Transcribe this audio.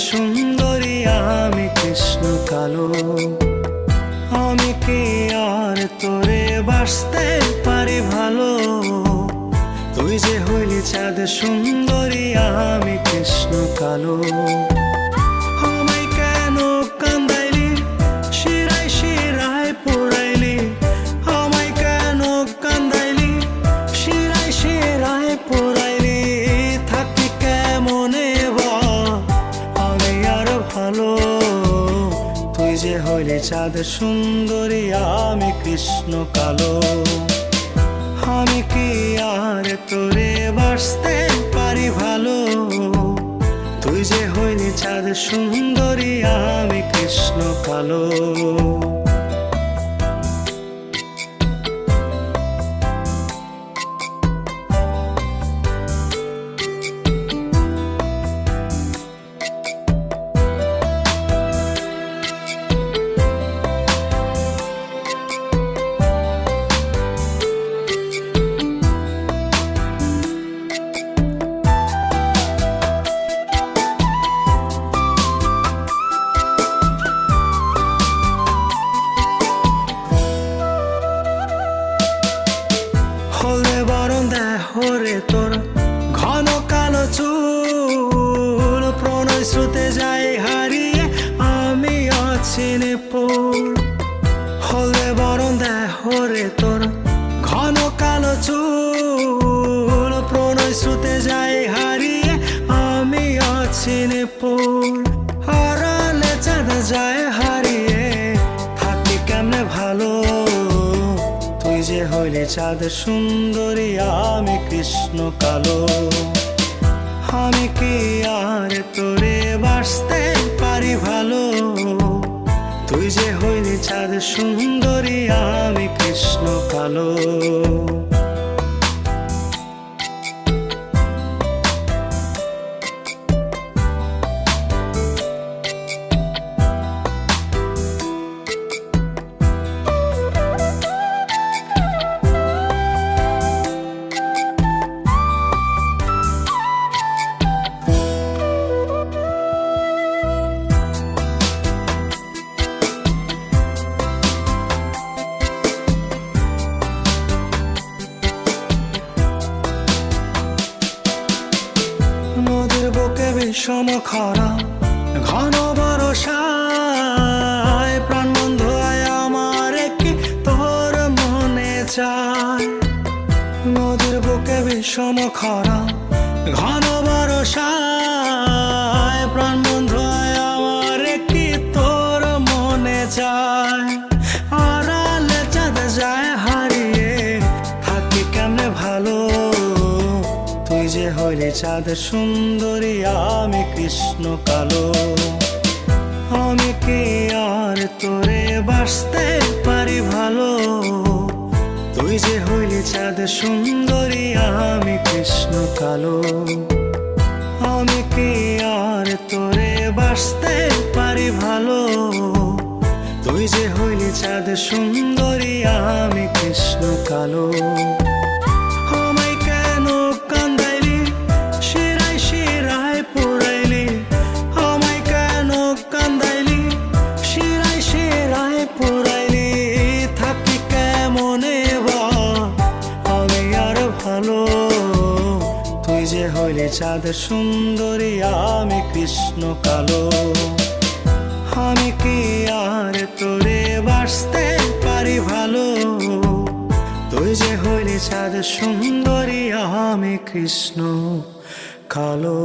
সুন্দরী আমি কৃষ্ণ কালো। আমি কি আর তোরে বাসতে পারি ভালো? তুই যে হইলি চাঁদ সুন্দরী আমি কৃষ্ণ কালো। আমায় কেন কান্দাইলি, শিরায় শিরায় পোড়াইলি? আমায় কেন কান্দাইলি, শিরায় শিরায় পোড়াইলি? থাকি কেমনে বা আমি আর ভালো? তুই যে হইলি চাঁদ সুন্দরী আমি কৃষ্ণ কালো। আমি কি আর তোরে বাসতে পারি ভালো? তুই যে হইলি চাঁদ সুন্দরী আমি কৃষ্ণ কালো। হলে বরণ দেহরে তোর ঘন কালো চুল, প্রণয় স্রোতে যাই হারিয়ে আমি অচিনে পড়। হলে বরণ দেহরে তোর ঘন কালো চুল, প্রণয় স্রোতে যাই হারিয়ে আমি অচিনে পড়। হারালে চাঁদ যায় হারিয়ে থাকি কেমনে ভালো? তুই যে হইলি চাঁদ সুন্দরী আমি কৃষ্ণ কালো। আমি কি আর তোরে বাসতে পারি ভালো? তুই যে হইলি চাঁদ সুন্দরী আমি কৃষ্ণ কালো। নদীর বুকে বিষম খরা ঘন বরষায়, প্রাণ বন্ধু আয় আমার কি তোর মনে চায়? নদীর বুকে বিষম খরা ঘন বরষায়, প্রাণ বন্ধু আয় আমার কি তোর মনে চায়? আড়ালে চাঁদ যায় হারিয়ে থাকি কেমনে ভালো? তুই যে হইলি চাঁদ সুন্দরী আমি কৃষ্ণ কালো। আমি কি আর তোরে বাসতে পারি ভালো? তুই যে হইলি চাঁদ সুন্দরী আমি কৃষ্ণ কালো। আমি কি আর তোরে বাসতে পারি ভালো? তুই যে হইলি চাঁদ সুন্দরী আমি কৃষ্ণ কালো। আমায় কেন কান্দাইলি, শিরায় শিরায় পোড়াইলি? আমায় কেন কান্দাইলি, শিরায় শিরায় পোড়াইলি? থাকি কেমনে বা আমি আর ভালো? তুই যে হইলি চাঁদ সুন্দরী আমি কৃষ্ণ কালো। আমি কি আর তোরে বাসতে পারি ভালো? তুই যে হইলি চাঁদ সুন্দরী আমি কৃষ্ণ কালো।